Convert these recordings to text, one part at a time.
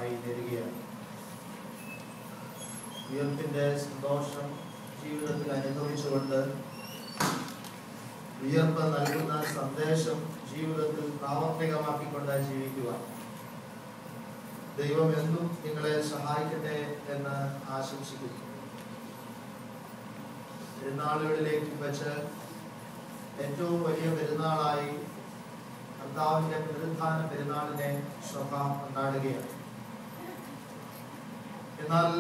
ആയി വരികയാണ്. ഉയർപ്പിന്റെ സന്തോഷം ജീവിതത്തിൽ അനുഭവിച്ചുകൊണ്ട് ഉയർപ്പ് നൽകുന്ന സന്ദേശം ജീവിതത്തിൽ പ്രാവർത്തികമാക്കിക്കൊണ്ട് ജീവിക്കുവാൻ ദൈവം എന്നും നിങ്ങളെ സഹായിക്കട്ടെ എന്ന് ആശംസിക്കുന്നു. പെരുന്നാളുകളിലേക്ക് വെച്ച് ഏറ്റവും വലിയ പെരുന്നാളായി കർത്താവിന്റെ പുനരുത്ഥാന പെരുന്നാളിനെ സഭ കൊണ്ടാടുകയാണ്. എന്നാൽ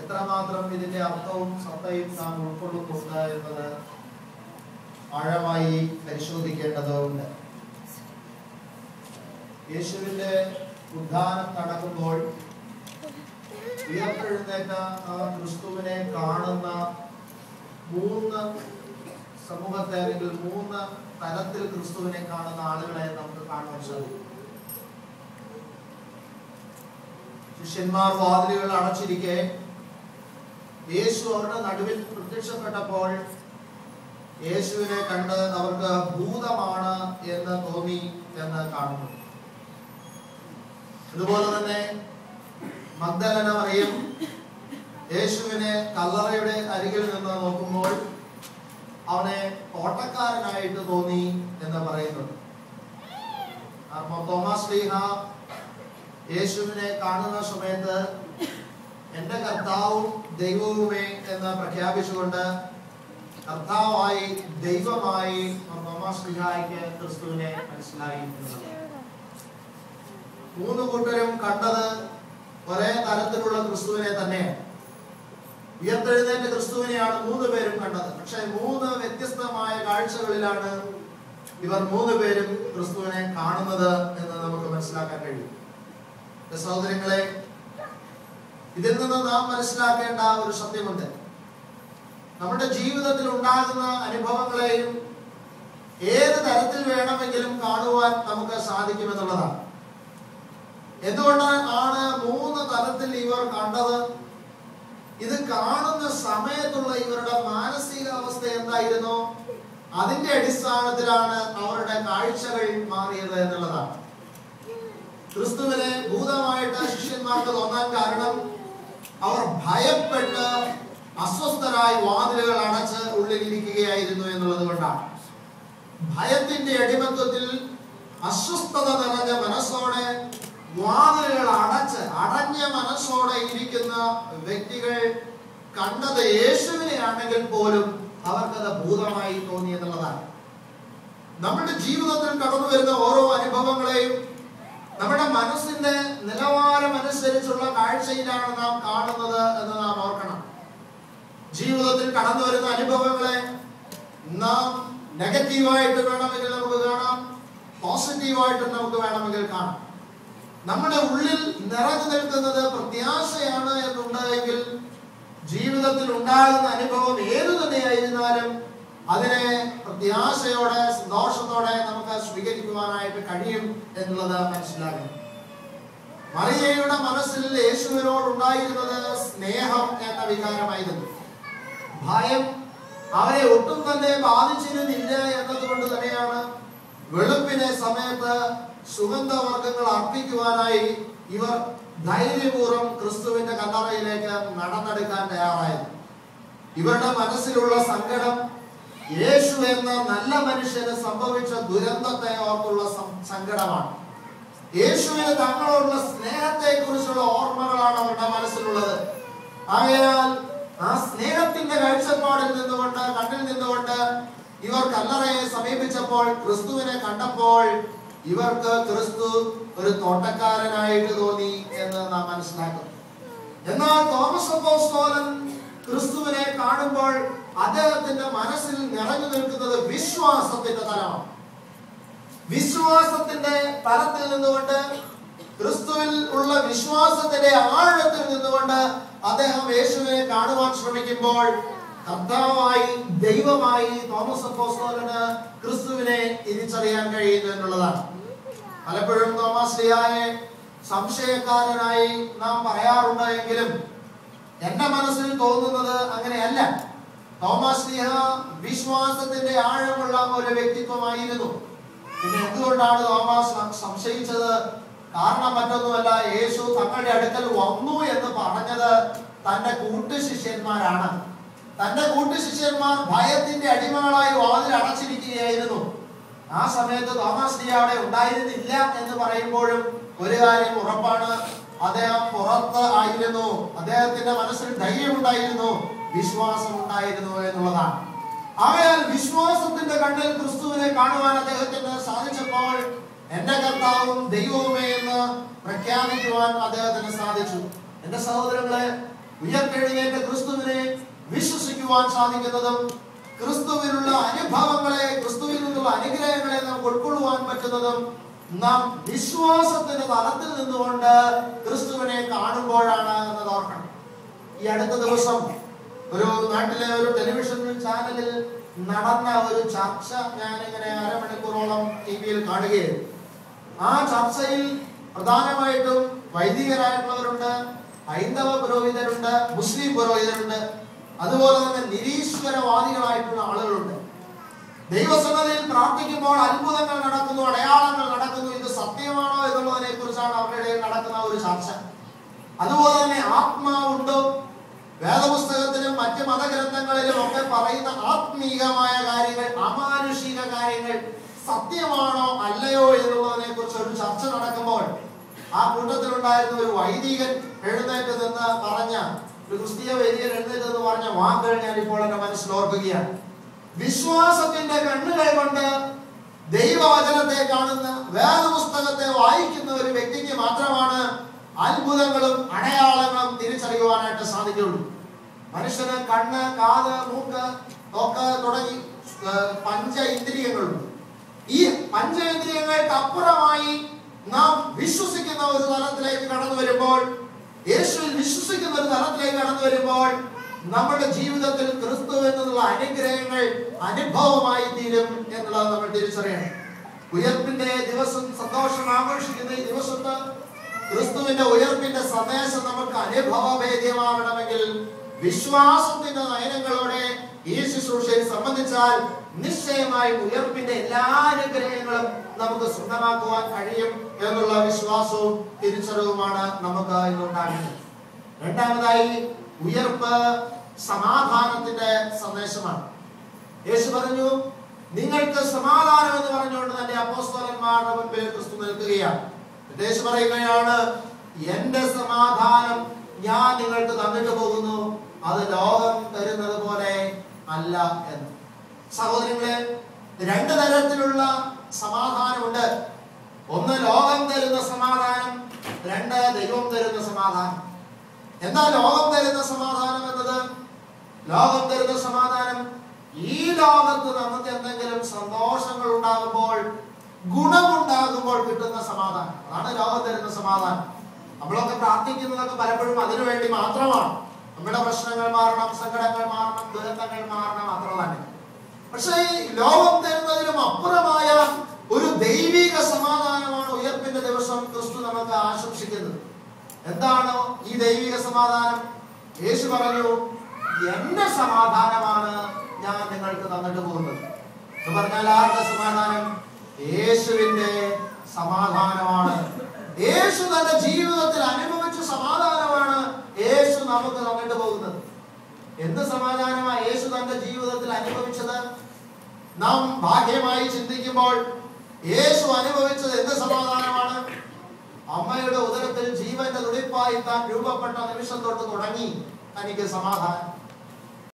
എത്രമാത്രം ഇതിന്റെ അർത്ഥവും സത്തയും നാം ഉൾക്കൊള്ളുന്നുണ്ട് എന്നത് ആഴമായി പരിശോധിക്കേണ്ടതുണ്ട്. യേശുവിന്റെ ഉദ്ധാനം നടക്കുമ്പോൾ ഉയർത്തെഴുന്നേറ്റ ആ ക്രിസ്തുവിനെ കാണുന്ന മൂന്ന് സമൂഹത്തെ അല്ലെങ്കിൽ മൂന്ന് തലത്തിൽ ക്രിസ്തുവിനെ കാണുന്ന ആളുകളെ നമുക്ക് കാണാൻ സാധിക്കും. ശിഷ്യന്മാർ വാതിലുകൾ അടച്ചിരിക്കെ യേശു അവരുടെ നടുവിൽ പ്രത്യക്ഷപ്പെട്ടപ്പോൾ യേശുവിനെ കണ്ട് അവർക്ക് ഭൂതമാണ് എന്ന് തോന്നി എന്ന് കാണുന്നു. അതുപോലെ തന്നെ മഗ്ദലന മറിയം യേശുവിനെ കല്ലറയുടെ അരികിൽ നിന്ന് നോക്കുമ്പോൾ അവനെ ഓട്ടക്കാരനായിട്ട് തോന്നി എന്ന് പറയുന്നുണ്ട്. തോമസ് ലീഹ യേശുവിനെ കാണുന്ന സമയത്ത് എന്റെ കർത്താവും ദൈവവുമേ എന്ന് പ്രഖ്യാപിച്ചുകൊണ്ട് കർത്താവായി ദൈവമായി തോമസ് ലീഹായ്ക്ക് ക്രിസ്തുവിനെ മനസ്സിലായി എന്നുള്ളത്. മൂന്ന് കൂട്ടരും കണ്ടത് ഒരേ തരത്തിലുള്ള ക്രിസ്തുവിനെ തന്നെയാണ്. ഉയർത്തെഴുന്നേറ്റ ക്രിസ്തുവിനെയാണ് മൂന്ന് പേരും കണ്ടത്. പക്ഷെ മൂന്ന് വ്യത്യസ്തമായ കാഴ്ചകളിലാണ് ഇവർ മൂന്ന് പേരും ക്രിസ്തുവിനെ കാണുന്നത് എന്ന് നമുക്ക് മനസ്സിലാക്കാൻ കഴിയും. സഹോദരങ്ങളെ, ഇതിൽ നിന്ന് നാം മനസ്സിലാക്കേണ്ട ഒരു സത്യമുണ്ട്. നമ്മുടെ ജീവിതത്തിൽ ഉണ്ടാകുന്ന അനുഭവങ്ങളെയും ഏത് തരത്തിൽ വേണമെങ്കിലും കാണുവാൻ നമുക്ക് സാധിക്കുമെന്നുള്ളതാണ്. എന്തുകൊണ്ടാണ് മൂന്ന് തലത്തിൽ ഇവർ കണ്ടത്? ഇത് കാണുന്ന സമയത്തുള്ള ഇവരുടെ മാനസികാവസ്ഥ എന്തായിരുന്നു? അതിന്റെ അടിസ്ഥാനത്തിലാണ് അവരുടെ കാഴ്ചകൾ മാറിയത് എന്നുള്ളതാണ്. ക്രിസ്തുവിനെ ഭൂതമായിട്ട് ശിഷ്യന്മാർക്ക് തോന്നാൻ കാരണം അവർ ഭയപ്പെട്ട് അസ്വസ്ഥരായി വാതിലുകൾ അടച്ച് ഉള്ളിലിരിക്കുകയായിരുന്നു എന്നുള്ളത് കൊണ്ടാണ്. ഭയത്തിന്റെ അടിമത്വത്തിൽ അസ്വസ്ഥത നിറഞ്ഞ മനസ്സോടെ വാതിലുകൾ അടഞ്ഞ മനസ്സോടെ ഇരിക്കുന്ന വ്യക്തികൾ കണ്ടത് യേശുവിനെ ആണെങ്കിൽ പോലും അവർക്കത് ഭൂതമായി തോന്നി എന്നുള്ളതാണ്. നമ്മുടെ ജീവിതത്തിൽ കടന്നു വരുന്ന ഓരോ അനുഭവങ്ങളെയും നമ്മുടെ മനസ്സിന്റെ നിലവാരം അനുസരിച്ചുള്ള കാഴ്ചയിലാണ് നാം കാണുന്നത് എന്ന് നാം ഓർക്കണം. ജീവിതത്തിൽ കടന്നു വരുന്ന അനുഭവങ്ങളെ നാം നെഗറ്റീവായിട്ട് വേണമെങ്കിൽ നമുക്ക് കാണാം, പോസിറ്റീവായിട്ടും നമുക്ക് വേണമെങ്കിൽ കാണാം. നമ്മുടെ ഉള്ളിൽ നിറഞ്ഞു നിൽക്കുന്നത് പ്രത്യാശയാണ് എന്നുണ്ടെങ്കിൽ ജീവിതത്തിൽ ഉണ്ടാകുന്ന അനുഭവം ഏതു തന്നെയായിരുന്നാലും അതിനെ പ്രത്യാശയോടെ സന്തോഷത്തോടെ നമുക്ക് സ്വീകരിക്കുവാനായിട്ട് കഴിയും എന്നുള്ളത് മനസ്സിലാക്കണം. മറിയയുടെ മനസ്സിൽ യേശുവിനോടുണ്ടായിരുന്നത് സ്നേഹം എന്ന വികാരമായിരുന്നു. ഭയം അവരെ ഒട്ടും തന്നെ ബാധിച്ചിരുന്നില്ല എന്നതുകൊണ്ട് തന്നെയാണ് വെളുപ്പിനെ സമയത്ത് സുഗന്ധവർഗ്ഗങ്ങൾ അർപ്പിക്കുവാനായി ഇവർ ധൈര്യപൂർവ്വം ക്രിസ്തുവിന്റെ കല്ലറയിലേക്ക് നടന്നെടുക്കാൻ തയ്യാറായത്. ഇവരുടെ മനസ്സിലുള്ള സങ്കടം യേശു എന്ന നല്ല മനുഷ്യന് സംഭവിച്ച ദുരന്തത്തെ ഓർത്തുള്ള സങ്കടമാണ്. യേശുവിന് തങ്ങളോടുള്ള സ്നേഹത്തെ കുറിച്ചുള്ള ഓർമ്മകളാണ് അവരുടെ മനസ്സിലുള്ളത്. ആകയാൽ ആ സ്നേഹത്തിന്റെ കാഴ്ചപ്പാടിൽ നിന്നുകൊണ്ട് കണ്ണിൽ നിന്നുകൊണ്ട് ഇവർ കല്ലറയെ സമീപിച്ചപ്പോൾ ക്രിസ്തുവിനെ കണ്ടപ്പോൾ ഇവർക്ക് ക്രിസ്തു ഒരു തോട്ടക്കാരനായിട്ട് തോന്നി എന്ന് നാം മനസ്സിലാക്കുന്നു. എന്നാൽ തോമസ് അപ്പോസ്തലൻ ക്രിസ്തുവിനെ കാണുമ്പോൾ അദ്ദേഹത്തിന്റെ മനസ്സിൽ നിറഞ്ഞു നിൽക്കുന്നത് വിശ്വാസത്തിന്റെ തലമാണ്. വിശ്വാസത്തിന്റെ തലത്തിൽ നിന്നുകൊണ്ട് ക്രിസ്തുവിൽ ഉള്ള വിശ്വാസത്തിന്റെ ആഴത്തിൽ നിന്നുകൊണ്ട് അദ്ദേഹം യേശുവിനെ കാണുവാൻ ശ്രമിക്കുമ്പോൾ കർത്താവായി ദൈവമായി തോമസ് അപ്പോസ്തലന് ക്രിസ്തുവിനെ തിരിച്ചറിയാൻ കഴിയുന്നു എന്നുള്ളതാണ്. പലപ്പോഴും തോമസ് ലീഹായെ സംശയക്കാരനായി നാം പറയാറുണ്ട് എങ്കിലും എന്റെ മനസ്സിൽ തോന്നുന്നത് അങ്ങനെയല്ല. തോമസ് ലീഹ വിശ്വാസത്തിന്റെ ആഴമുള്ള ഒരു വ്യക്തിത്വമായിരുന്നു. പിന്നെ എന്തുകൊണ്ടാണ് തോമസ് സംശയിച്ചത്? കാരണം മറ്റൊന്നുമല്ല, യേശു തങ്ങളുടെ അടുക്കൽ വന്നു എന്ന് പറഞ്ഞത് തന്റെ കൂട്ടുശിഷ്യന്മാരാണ്. തന്റെ കൂട്ടുശിഷ്യന്മാർ ഭയത്തിന്റെ അടിമകളായി വാതിൽ അടച്ചിരിക്കുകയായിരുന്നു. ആ സമയത്ത് തോമസ് ലീ അവിടെ ഉണ്ടായിരുന്നില്ല എന്ന് പറയുമ്പോഴും ഒരു കാര്യം ഉറപ്പാണ്, അദ്ദേഹം പുറത്ത് ആയിരുന്നു. അദ്ദേഹത്തിന്റെ മനസ്സിൽ ധൈര്യമുണ്ടായിരുന്നു, വിശ്വാസം ഉണ്ടായിരുന്നു എന്നുള്ളതാണ്. ആകയാൽ വിശ്വാസത്തിന്റെ കണ്ണിൽ ക്രിസ്തുവിനെ കാണുവാൻ അദ്ദേഹത്തിന് സാധിച്ചപ്പോൾ എന്റെ കർത്താവും ദൈവവുമേ എന്ന് പ്രഖ്യാപിക്കുവാൻ അദ്ദേഹത്തിന് സാധിച്ചു. എന്റെ സഹോദരങ്ങളെ, ഉയർത്തെഴുന്നേറ്റ ക്രിസ്തുവിനെ വിശ്വസിക്കുവാൻ സാധിക്കുന്നതും ക്രിസ്തുവിനുള്ള അനുഭവങ്ങളെ, ക്രിസ്തുവിൽ നിന്നുള്ള അനുഗ്രഹങ്ങളെ നമുക്ക് ഉൾക്കൊള്ളുവാൻ പറ്റുന്നതും നാം വിശ്വാസത്തിന്റെ തലത്തിൽ നിന്നുകൊണ്ട് ക്രിസ്തുവിനെ കാണുമ്പോഴാണ് എന്നത് ഓർക്കണം. ഈ അടുത്ത ദിവസം ഒരു നാട്ടിലെ ഒരു ടെലിവിഷൻ ചാനലിൽ നടന്ന ഒരു ചർച്ച ഞാനിങ്ങനെ അരമണിക്കൂറോളം ടിവിയിൽ കാണുകയായിരുന്നു. ആ ചർച്ചയിൽ പ്രധാനമായിട്ടും വൈദികരായിട്ടുള്ളവരുണ്ട്, ഹൈന്ദവ പുരോഹിതരുണ്ട്, മുസ്ലിം പുരോഹിതരുണ്ട്, അതുപോലെ തന്നെ നിരീശ്വരവാദികളായിട്ടുള്ള ആളുകളുണ്ട്. ദൈവസന്നിധിയിൽ പ്രാർത്ഥിക്കുമ്പോൾ അത്ഭുതങ്ങൾ നടക്കുന്നു, അടയാളങ്ങൾ നടക്കുന്നു, ഇത് സത്യമാണോ എന്നുള്ളതിനെ കുറിച്ചാണ് അവരുടെ ഇടയിൽ നടക്കുന്ന ഒരു ചർച്ച. അതുപോലെ തന്നെ ആത്മാവുണ്ടോ, വേദപുസ്തകത്തിലും മറ്റ് മതഗ്രന്ഥങ്ങളിലും ഒക്കെ പറയുന്ന ആത്മീകമായ കാര്യങ്ങൾ, അമാനുഷിക കാര്യങ്ങൾ സത്യമാണോ അല്ലയോ എന്നുള്ളതിനെ കുറിച്ച് ഒരു ചർച്ച നടക്കുമ്പോൾ ആ കൂട്ടത്തിലുണ്ടായിരുന്ന ഒരു വൈദികൻ എഴുന്നേറ്റ് നിന്ന് പറഞ്ഞ, ഒരു ക്രിസ്തീയ വൈദികൻ എഴുന്നേറ്റ് നിന്ന് പറഞ്ഞ വാക്കുകൾ ഞാൻ ഇപ്പോൾ എന്റെ മനസ്സിൽ ഓർക്കുകയാണ്. വിശ്വാസത്തിന്റെ കണ്ണുകൾ കൊണ്ട് ദൈവവചനത്തെ കാണുന്ന, വേദപുസ്തകത്തെ വായിക്കുന്ന ഒരു വ്യക്തിക്ക് മാത്രമാണ് അത്ഭുതങ്ങളും അടയാളങ്ങളും തിരിച്ചറിയുവാനായിട്ട് സാധിക്കുള്ളൂ. മനുഷ്യന് കണ്ണ്, കാത്, മൂക്ക്, തൊക്ക് തുടങ്ങി പഞ്ച ഇന്ദ്രിയങ്ങളുണ്ട്. ഈ പഞ്ചേന്ദ്രിയങ്ങൾക്ക് അപ്പുറമായി നാം വിശ്വസിക്കുന്ന ഒരു തലത്തിലേക്ക് കടന്നു വരുമ്പോൾ, യേശുവിൽ വിശ്വസിക്കുന്ന ഒരു തലത്തിലേക്ക് കടന്നു വരുമ്പോൾ നമ്മുടെ ജീവിതത്തിൽ ക്രിസ്തു എന്നുള്ള അനുഗ്രഹങ്ങൾ അനുഭവമായി തീരും എന്നുള്ളത് നമ്മൾ തിരിച്ചറിയണം. ഉയർപ്പിന്റെ ദിവസം, സന്തോഷം ആഘോഷിക്കുന്ന ഈ ദിവസത്ത് ക്രിസ്തുവിന്റെ ഉയർപ്പിന്റെ സന്ദേശം നമുക്ക് അനുഭവഭേദ്യമാകണമെങ്കിൽ വിശ്വാസത്തിന്റെ നയനങ്ങളോടെ ഈ ശുശ്രൂഷയെ സംബന്ധിച്ചാൽ നിശ്ചയമായും ഉയർപ്പിന്റെ എല്ലാ അനുഗ്രഹങ്ങളും നമുക്ക് സ്വന്തമാക്കുവാൻ കഴിയും എന്നുള്ള വിശ്വാസവും തിരിച്ചറിവുമാണ് നമുക്ക് ഇന്നുണ്ടാകുന്നത്. രണ്ടാമതായി, ഉയർപ്പ് സമാധാനത്തിന്റെ സന്ദേശമാണ്. യേശു പറഞ്ഞു, നിങ്ങൾക്ക് സമാധാനം എന്ന് പറഞ്ഞുകൊണ്ട് തന്റെ അപ്പോസ്തലന്മാരുടെ മുൻപിൽ ക്രിസ്തു നിൽക്കുകയാണ്. യേശു പറയുകയാണ്, എന്റെ സമാധാനം ഞാൻ നിങ്ങൾക്ക് തന്നിട്ട് പോകുന്നു, അത് ലോകം തരുന്നത് പോലെ അല്ല എന്ന്. സഹോദരങ്ങളെ, രണ്ട് തരത്തിലുള്ള സമാധാനമുണ്ട്. ഒന്ന് ലോകം തരുന്ന സമാധാനം, രണ്ട് ദൈവം തരുന്ന സമാധാനം. എന്താ ലോകം തരുന്ന സമാധാനം എന്നത്? ലോകം തരുന്ന സമാധാനം ഈ ലോകത്ത് നമുക്ക് എന്തെങ്കിലും സന്തോഷങ്ങൾ ഉണ്ടാകുമ്പോൾ, ഗുണമുണ്ടാകുമ്പോൾ കിട്ടുന്ന സമാധാനം. അതാണ് ലോകം തരുന്ന സമാധാനം. നമ്മളൊക്കെ പ്രാർത്ഥിക്കുന്നതൊക്കെ പലപ്പോഴും അതിനു വേണ്ടി മാത്രമാണ്. നമ്മുടെ പ്രശ്നങ്ങൾ മാറണം, സങ്കടങ്ങൾ മാറണം, ദുരന്തങ്ങൾ മാറണം, അത്ര തന്നെ. പക്ഷേ ഈ ലോകം തരുന്നതിനും അപ്പുറമായ ഒരു ദൈവിക സമാധാനമാണ് ഉയർപ്പിന്റെ ദിവസം ക്രിസ്തു നമുക്ക് ആശംസിക്കുന്നത്. എന്താണോ ഈ ദൈവിക സമാധാനം? യേശു പറഞ്ഞു, എന്റെ സമാധാനമാണ് ഞാൻ നിങ്ങൾക്ക് തന്നിട്ട് പോകുന്നത് എന്ന് പറഞ്ഞാൽ ആരുടെ സമാധാനം? യേശുവിന്റെ സമാധാനമാണ്. യേശു തന്റെ ജീവിതത്തിൽ അനുഭവിച്ച സമാധാനമാണ് യേശു നമുക്ക് തന്നിട്ട് പോകുന്നത്. എന്ത് സമാധാനമാണ് യേശു തന്റെ ജീവിതത്തിൽ അനുഭവിച്ചത്? നാം ഭാഗ്യമായി ചിന്തിക്കുമ്പോൾ യേശു അനുഭവിച്ചത് എന്ത് സമാധാനമാണ്? അമ്മയുടെ ഉദരത്തിൽ ജീവന്റെ തുടിപ്പായി താൻ രൂപപ്പെട്ട നിമിഷം തൊട്ട് തുടങ്ങി തനിക്ക് സമാധാനം.